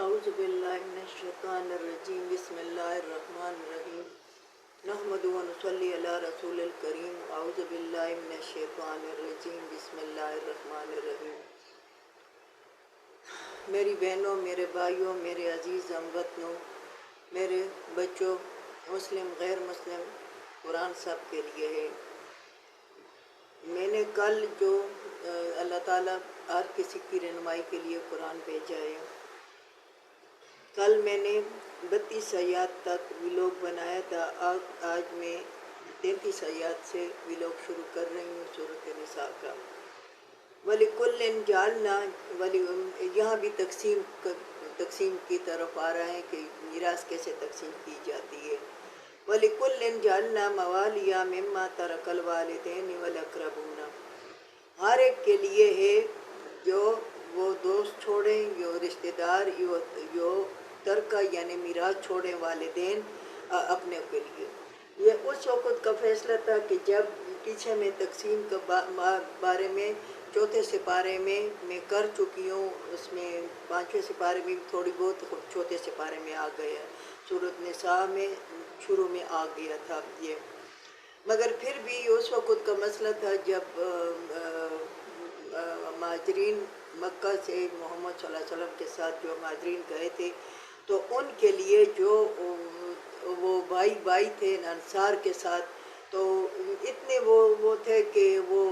اعوذ باللہ من الشیطان الرجیم بسم اللہ الرحمن الرحیم نحمد و نصلی علی رسول الکریم اعوذ باللہ من الشیطان الرجیم بسم اللہ الرحمن الرحیم۔ میری بہنوں، میرے بھائیوں، میرے عزیز ہم وطنوں، میرے بچوں، مسلم غیر مسلم، قرآن سب کے لیے ہے۔ میں نے کل جو اللہ تعالیٰ ہر کسی کی رہنمائی کے لیے قرآن بھیجا ہے، کل میں نے 32 آیات تک ویلوگ بنایا تھا۔ آج میں 33 آیات سے ویلوگ شروع کر رہی ہوں سورۃ النساء کا۔ وَلِكُلٍّ جَعَلْنَا، یہاں بھی تقسیم کی طرف آ رہا ہے کہ میراث کیسے تقسیم کی جاتی ہے۔ وَلِكُلٍّ جَعَلْنَا مَوَالِيَ مِمَّا تَرَكَ الْوَالِدَيْنِ وَالْأَقْرَبُونَ، ہر ایک کے لیے ہے جو وہ دوست چھوڑیں، جو رشتہ دار، جو ترکہ یعنی میراث چھوڑیں والدین اپنے کے لیے۔ یہ اس وقت کا فیصلہ تھا کہ جب پیچھے میں تقسیم کا بارے میں چوتھے سپارے میں کر چکی ہوں، اس میں 5ویں سپارے میں تھوڑی بہت چوتھے سپارے میں آ گیا، سورۃ نساء میں شروع میں آ گیا تھا یہ۔ مگر پھر بھی اس وقت کا مسئلہ تھا جب مہاجرین مکہ سے محمد صلی اللہ علیہ وسلم کے ساتھ جو مہاجرین گئے تھے، تو ان کے لیے جو وہ بھائی تھے انصار کے ساتھ، تو اتنے وہ تھے کہ وہ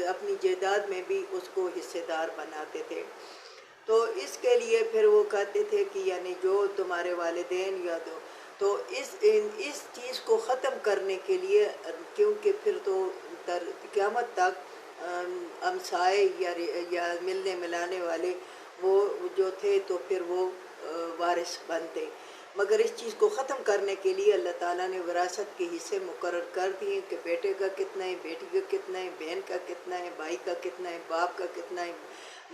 اپنی جائیداد میں بھی اس کو حصے دار بناتے تھے۔ تو اس کے لیے پھر وہ کہتے تھے کہ یعنی جو تمہارے والدین یا تو اس چیز کو ختم کرنے کے لیے، کیونکہ پھر تو قیامت تک ہمسائے یا ملنے ملانے والے وہ جو تھے تو پھر وہ وارث بنتے، مگر اس چیز کو ختم کرنے کے لیے اللہ تعالیٰ نے وراثت کے حصے مقرر کر دیے کہ بیٹے کا کتنا ہے، بیٹی کا کتنا ہے، بہن کا کتنا ہے، بھائی کا کتنا ہے، باپ کا کتنا ہے،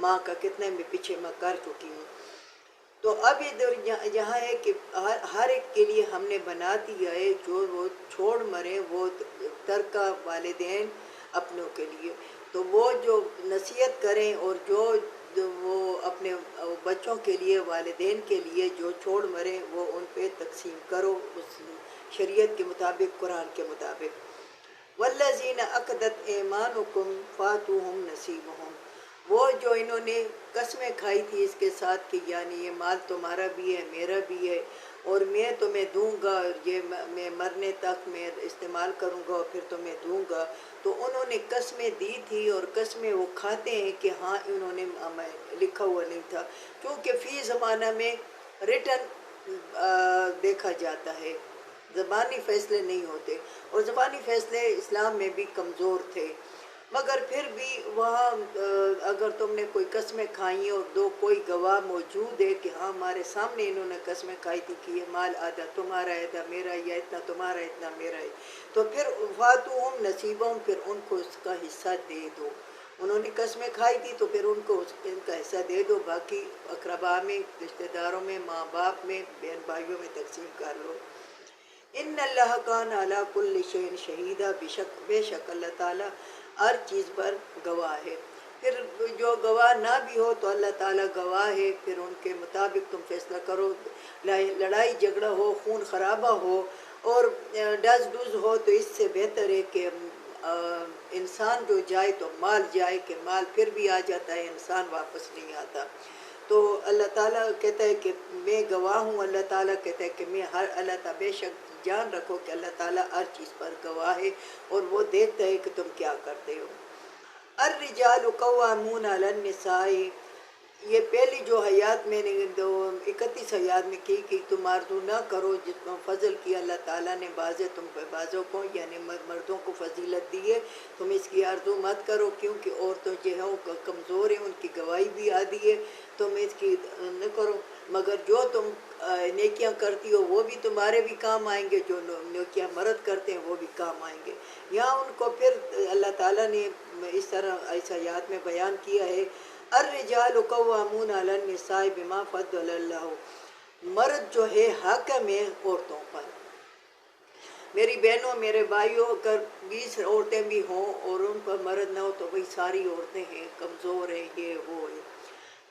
ماں کا کتنا ہے، میں پیچھے میں کر چکی ہوں۔ تو اب ادھر یہاں ہے کہ ہر ایک کے لیے ہم نے بنا دیا ہے، جو وہ چھوڑ مرے وہ ترکہ والدین اپنوں کے لیے، تو وہ جو نصیحت کریں اور جو وہ اپنے بچوں کے لیے، والدین کے لیے جو چھوڑ مرے وہ ان پہ تقسیم کرو اس شریعت کے مطابق، قرآن کے مطابق۔ وَالَّذِينَ عَقَدَتْ أَيْمَانُكُمْ فَآتُوهُمْ نَصِيبَهُمْ، وہ جو انہوں نے قسمیں کھائی تھی اس کے ساتھ کہ یعنی یہ مال تمہارا بھی ہے، میرا بھی ہے، اور میں تمہیں دوں گا، یہ میں مرنے تک میں استعمال کروں گا اور پھر تمہیں دوں گا، تو انہوں نے قسمیں دی تھی اور قسمیں وہ کھاتے ہیں کہ ہاں انہوں نے لکھا ہوا نہیں تھا، کیونکہ فی زمانہ میں ریٹن دیکھا جاتا ہے، زبانی فیصلے نہیں ہوتے، اور زبانی فیصلے اسلام میں بھی کمزور تھے۔ مگر پھر بھی وہاں اگر تم نے کوئی قسمیں کھائیں اور کوئی گواہ موجود ہے کہ ہاں ہمارے سامنے انہوں نے قسمیں کھائی تھی کہ یہ مال آدھا تمہارا ہے، آدھا میرا ہے، یا اتنا تمہارا ہے اتنا میرا ہے، تو پھر فاتوہم نصیبہم، پھر ان کو اس کا حصہ دے دو۔ انہوں نے قسمیں کھائی تھی تو پھر ان کو ان کا حصہ دے دو، باقی اقربا میں، رشتہ داروں میں، ماں باپ میں، بہن بھائیوں میں تقسیم کر لو۔ ان اللہ کان علی کل شیء شہیدا، بے شک اللہ تعالیٰ ہر چیز پر گواہ ہے۔ پھر جو گواہ نہ بھی ہو تو اللہ تعالیٰ گواہ ہے، پھر ان کے مطابق تم فیصلہ کرو۔ لڑائی جھگڑا ہو، خون خرابہ ہو اور ڈز ڈز ہو تو اس سے بہتر ہے کہ انسان جو جائے تو مال جائے، کہ مال پھر بھی آ جاتا ہے، انسان واپس نہیں آتا۔ تو اللہ تعالیٰ کہتا ہے کہ میں گواہ ہوں، اللہ تعالیٰ کہتا ہے کہ میں اللہ تعالیٰ بے شک جان رکھو کہ اللہ تعالیٰ ہر چیز پر گواہ ہے اور وہ دیکھتا ہے کہ تم کیا کرتے ہو۔ الرجال قوامون علی النساء، یہ پہلی جو حیات میں نے 31 حیات میں کی کہ تم آرزو نہ کرو جس کو فضل کیا اللہ تعالیٰ نے تم پہ بعضوں کو، یعنی مردوں کو فضیلت دی ہے، تم اس کی آرزو مت کرو، کیونکہ عورتوں جو ہے وہ کمزور ہیں، ان کی گواہی بھی آدھی ہے، تم اس کی نہ کرو، مگر جو تم نیکیاں کرتی ہو وہ بھی تمہارے بھی کام آئیں گے، جو نیکیاں مرد کرتے ہیں وہ بھی کام آئیں گے۔ یہاں ان کو پھر اللہ تعالیٰ نے اس طرح اس آیات میں بیان کیا ہے، الرجال قوامون علی النساء بما فضل اللہ، مرد جو ہے حاکم ہے عورتوں پر۔ میری بہنوں، میرے بھائیوں، اگر 20 عورتیں بھی ہوں اور ان پر مرد نہ ہو تو وہی ساری عورتیں ہیں، کمزور ہیں، یہ وہ ہے،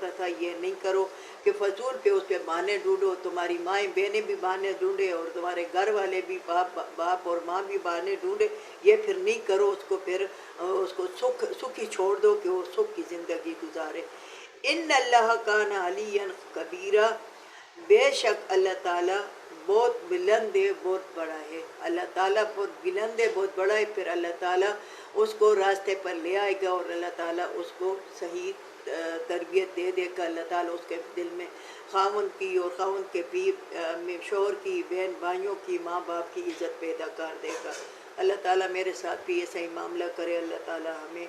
کرتا تھا یہ نہیں کرو کہ فضول پہ اس پہ بہانے ڈھونڈو، تمہاری مائیں بہنیں بھی بہانے ڈھونڈے اور تمہارے گھر والے بھی باپ اور ماں بھی بہانے ڈھونڈے، یہ پھر نہیں کرو اس کو، پھر اس کو سکھ ہی چھوڑ دو کہ وہ سکھ کی زندگی گزارے۔ ان اللہ کان علیا کبیرہ، بے شک اللہ تعالیٰ بہت بلند ہے، بہت بڑا ہے۔ اللہ تعالیٰ بہت بلند ہے، بہت بڑا ہے، پھر اللہ تعالیٰ اس کو راستے پر لے آئے گا اور اللہ تعالیٰ اس کو صحیح تربیت دے دے گا۔ اللہ تعالیٰ اس کے دل میں خاوند کی اور خاوند کے میں شوہر کی، بہن بھائیوں کی، ماں باپ کی عزت پیدا کر دے گا۔ اللہ تعالیٰ میرے ساتھ بھی ایسا ہی معاملہ کرے۔ اللہ تعالیٰ ہمیں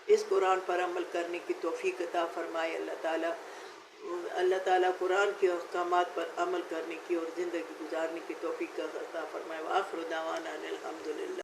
اس قرآن پر عمل کرنے کی توفیق عطا فرمائے۔ اللہ تعالیٰ قرآن کے احکامات پر عمل کرنے کی اور زندگی گزارنے کی توفیق عطا فرمائے۔ وآخر دعوانا الحمدللہ۔